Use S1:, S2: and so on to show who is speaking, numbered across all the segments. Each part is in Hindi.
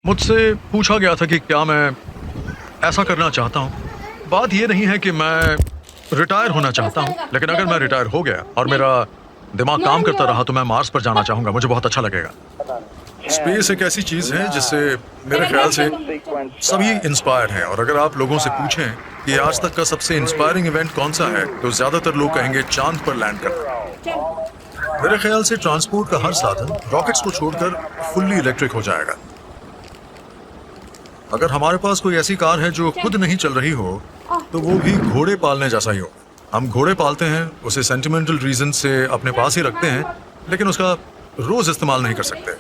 S1: मुझसे पूछा गया था कि क्या मैं ऐसा करना चाहता हूँ। बात ये नहीं है कि मैं रिटायर होना चाहता हूँ, लेकिन अगर मैं रिटायर हो गया और मेरा दिमाग काम करता रहा तो मैं मार्स पर जाना चाहूँगा, मुझे बहुत अच्छा लगेगा। स्पेस एक ऐसी चीज़ है जिससे मेरे ख़्याल से सभी इंस्पायर्ड हैं और अगर आप लोगों से पूछें कि आज तक का सबसे इंस्पायरिंग इवेंट कौन-सा है, तो ज़्यादातर लोग कहेंगे चाँद पर लैंड करना। मेरे ख़्याल से ट्रांसपोर्ट का हर साधन रॉकेट्स को छोड़कर फुल्ली इलेक्ट्रिक हो जाएगा। अगर हमारे पास कोई ऐसी कार है जो खुद नहीं चल रही हो, तो वो भी घोड़े पालने जैसा ही हो। हम घोड़े पालते हैं, उसे सेंटिमेंटल रीज़न से अपने पास ही रखते हैं, लेकिन उसका रोज़ इस्तेमाल नहीं कर सकते।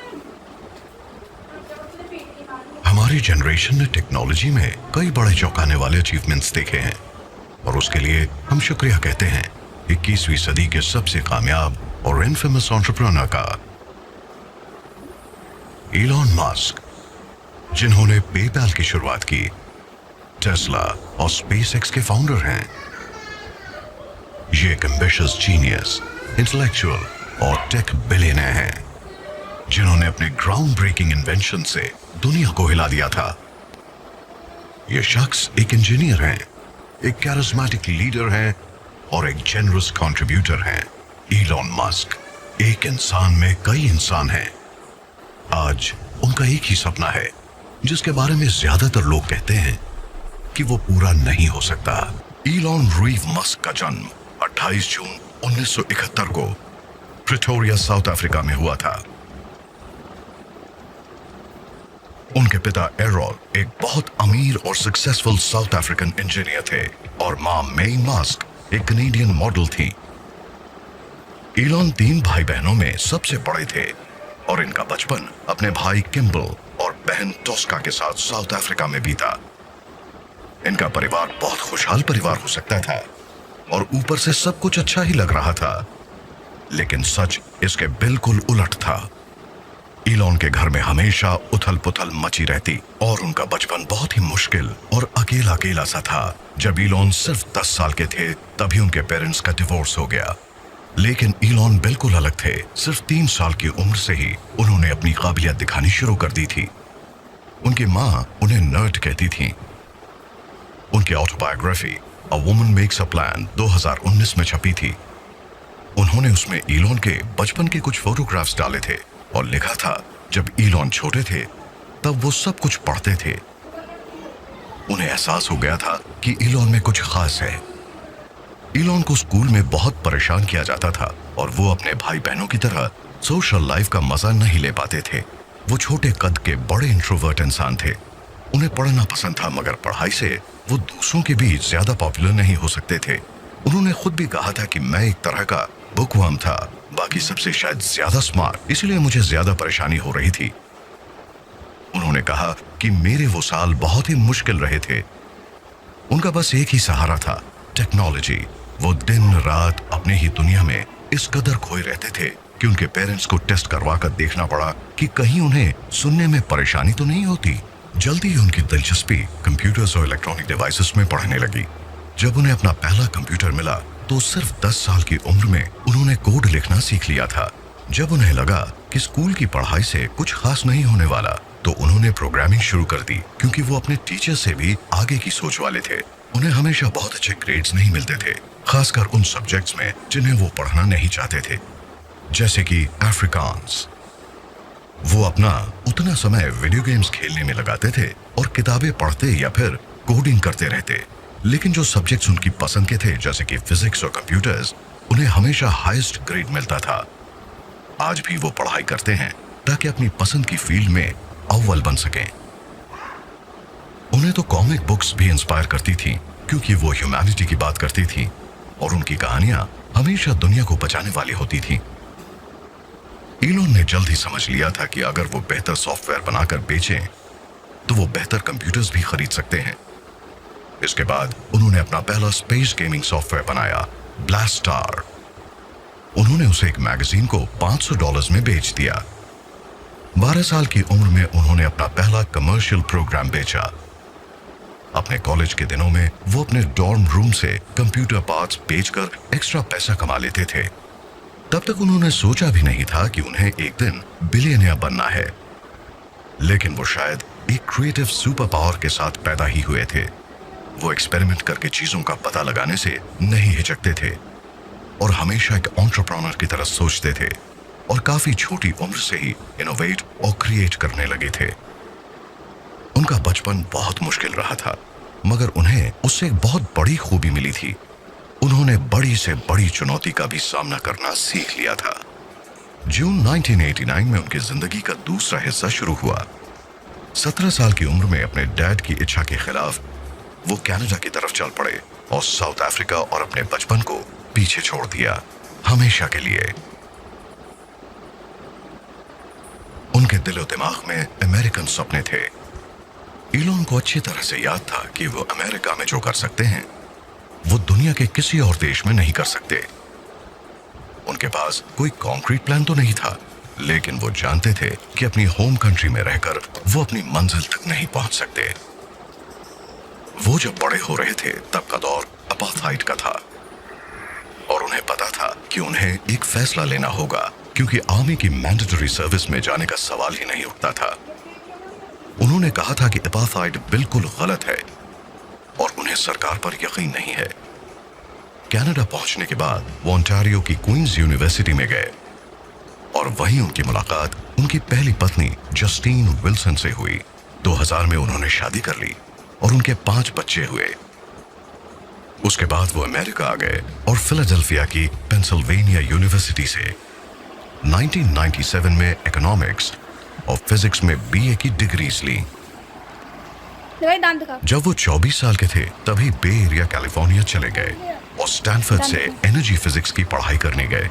S2: हमारी जनरेशन ने टेक्नोलॉजी में कई बड़े चौंकाने वाले अचीवमेंट्स देखे हैं और उसके लिए हम शुक्रिया कहते हैं 21वीं सदी के सबसे कामयाब और इनफेमस एंटरप्रेन्योर का, इलॉन मस्क, जिन्होंने पेपैल की शुरुआत की, टेस्ला और स्पेसएक्स के फाउंडर हैं। ये एक एम्बिशियस जीनियस, इंटेलेक्चुअल और टेक बिलियनर हैं, जिन्होंने अपने ग्राउंड ब्रेकिंग इन्वेंशन से दुनिया को हिला दिया था। ये शख्स एक इंजीनियर हैं, एक कैरिस्मेटिक लीडर हैं और एक जेनरस कंट्रीब्यूटर हैं। इलॉन मस्क एक इंसान में कई इंसान हैं। आज उनका एक ही सपना है जिसके बारे में ज्यादातर लोग कहते हैं कि वो पूरा नहीं हो सकता। इलॉन रीव मस्क का जन्म 28 जून 1971 को प्रिटोरिया, साउथ अफ्रीका में हुआ था। उनके पिता एरोल एक बहुत अमीर और सक्सेसफुल साउथ अफ्रीकन इंजीनियर थे और मां मेई मस्क एक कनेडियन मॉडल थी। इलॉन 3 भाई बहनों में सबसे बड़े थे और इनका बचपन अपने भाई किम्बल और बहन टोस्का के साथ साउथ अफ्रीका में बीता। इनका परिवार बहुत खुशहाल परिवार हो सकता था और ऊपर से सब कुछ अच्छा ही लग रहा था, लेकिन सच इसके बिल्कुल उलट था। इलॉन के घर में हमेशा उथल पुथल मची रहती और उनका बचपन बहुत ही मुश्किल और अकेला अकेला सा था। जब इलॉन सिर्फ 10 साल के थे तभी उनके पेरेंट्स का डिवोर्स हो गया, लेकिन इलॉन बिल्कुल अलग थे। सिर्फ 3 साल की उम्र से ही उन्होंने अपनी काबिलियत दिखानी शुरू कर दी थी। उनकी माँ उन्हें नर्ड कहती थी। उनकी autobiography a woman makes a plan 2019 में छपी थी। उन्होंने उसमें इलॉन के बचपन के कुछ फोटोग्राफ्स डाले थे और लिखा था जब इलॉन छोटे थे तब वो सब कुछ पढ़ते थे। उन्हें एहसास हो गया था कि इलॉन में कुछ खास है। इलॉन को स्कूल में बहुत परेशान किया जाता था और वो अपने भाई बहनों की तरह सोशल लाइफ का मजा नहीं ले पाते थे। वो छोटे कद के बड़े इंट्रोवर्ट इंसान थे। उन्हें पढ़ना पसंद था मगर पढ़ाई से वो दूसरों के बीच ज्यादा पॉपुलर नहीं हो सकते थे। उन्होंने खुद भी कहा था कि मैं एक तरह का बुकवर्म था, बाकी सबसे शायद ज्यादा स्मार्ट, इसलिए मुझे ज्यादा परेशानी हो रही थी। उन्होंने कहा कि मेरे वो साल बहुत ही मुश्किल रहे थे। उनका बस एक ही सहारा था, टेक्नोलॉजी। वो दिन रात अपने ही दुनिया में इस कदर खोए रहते थे कि उनके पेरेंट्स को टेस्ट करवा कर देखना पड़ा कि कहीं उन्हें सुनने में परेशानी तो नहीं होती। जल्दी ही उनकी दिलचस्पी कंप्यूटर्स और इलेक्ट्रॉनिक डिवाइसेस में पढ़ने लगी। जब उन्हें अपना पहला कंप्यूटर मिला तो सिर्फ 10 साल की उम्र में उन्होंने कोड लिखना सीख लिया था। जब उन्हें लगा कि स्कूल की पढ़ाई से कुछ खास नहीं होने वाला तो उन्होंने प्रोग्रामिंग शुरू कर दी, क्योंकि वो अपने टीचर से भी आगे की सोच वाले थे। उन्हें हमेशा बहुत अच्छे ग्रेड्स नहीं मिलते थे, खासकर उन सब्जेक्ट्स में जिन्हें वो पढ़ना नहीं चाहते थे, जैसे कि अफ्रीकांस। वो अपना उतना समय वीडियो गेम्स खेलने में लगाते थे और किताबें पढ़ते या फिर कोडिंग करते रहते। लेकिन जो सब्जेक्ट्स उनकी पसंद के थे जैसे कि फिजिक्स और कंप्यूटर्स, उन्हें हमेशा हाईएस्ट ग्रेड मिलता था। आज भी वो पढ़ाई करते हैं ताकि अपनी पसंद की फील्ड में अव्वल बन सकें। उन्हें तो कॉमिक बुक्स भी इंस्पायर करती थी, क्योंकि वो ह्यूमैनिटी की बात करती थी और उनकी कहानियां हमेशा दुनिया को बचाने वाली होती थी। इलॉन ने जल्द ही समझ लिया था कि अगर वो बेहतर सॉफ्टवेयर बनाकर बेचें तो वो बेहतर कंप्यूटर्स भी खरीद सकते हैं। इसके बाद उन्होंने अपना पहला स्पेस गेमिंग सॉफ्टवेयर बनाया, ब्लास्टार। उन्होंने उसे एक मैगजीन को $500 में बेच दिया। 12 साल की उम्र में उन्होंने अपना पहला कमर्शियल प्रोग्राम बेचा। अपने कॉलेज के दिनों में वो अपने डॉर्म रूम से कंप्यूटर पार्ट्स बेचकर एक्स्ट्रा पैसा कमा लेते थे। तब तक उन्होंने सोचा भी नहीं था कि उन्हें एक दिन बिलियनियर बनना है। लेकिन वो शायद एक क्रिएटिव सुपर पावर के साथ पैदा ही हुए थे। वो एक्सपेरिमेंट करके चीजों का पता लगाने से नहीं हिचकते थे और हमेशा एक एंटरप्रेन्योर की तरह सोचते थे और काफी छोटी उम्र से ही इनोवेट और क्रिएट करने लगे थे। उनका बचपन बहुत मुश्किल रहा था, मगर उन्हें उससे एक बहुत बड़ी खूबी मिली थी। उन्होंने बड़ी से बड़ी चुनौती का भी सामना करना सीख लिया था। जून 1989 में उनकी जिंदगी का दूसरा हिस्सा शुरू हुआ। 17 साल की उम्र में अपने डैड की इच्छा के खिलाफ वो कनाडा की तरफ चल पड़े और साउथ अफ्रीका और अपने बचपन को पीछे छोड़ दिया, हमेशा के लिए। उनके दिलो दिमाग में अमेरिकन सपने थे। इलॉन को अच्छी तरह से याद था कि वो अमेरिका में जो कर सकते हैं वो दुनिया के किसी और देश में नहीं कर सकते। उनके पास कोई कॉन्क्रीट प्लान तो नहीं था, लेकिन वो जानते थे कि अपनी होम कंट्री में रहकर वो अपनी मंजिल तक नहीं पहुंच सकते। वो जब बड़े हो रहे थे तब का दौर अपार्थाइड का था और उन्हें पता था कि उन्हें एक फैसला लेना होगा, क्योंकि आर्मी की मैंडेटरी सर्विस में जाने का सवाल ही नहीं उठता था। उन्होंने कहा था कि अपार्थाइड बिल्कुल गलत है और उन्हें सरकार पर यकीन नहीं है। कनाडा पहुंचने के बाद वो ओंटारियो की क्वींस यूनिवर्सिटी में गए और वहीं उनकी मुलाकात उनकी पहली पत्नी जस्टीन विल्सन से हुई। 2000 में उन्होंने शादी कर ली और उनके 5 बच्चे हुए। उसके बाद वो अमेरिका आ गए और फिलाडेल्फिया की पेंसिल्वेनिया यूनिवर्सिटी से 1997 में इकोनॉमिक्स और फिजिक्स में बीए की डिग्रीज ली। जब वो 24 साल के थे तभी बे एरिया कैलिफोर्निया चले गए और स्टैनफोर्ड से एनर्जी फिजिक्स की पढ़ाई करने गए।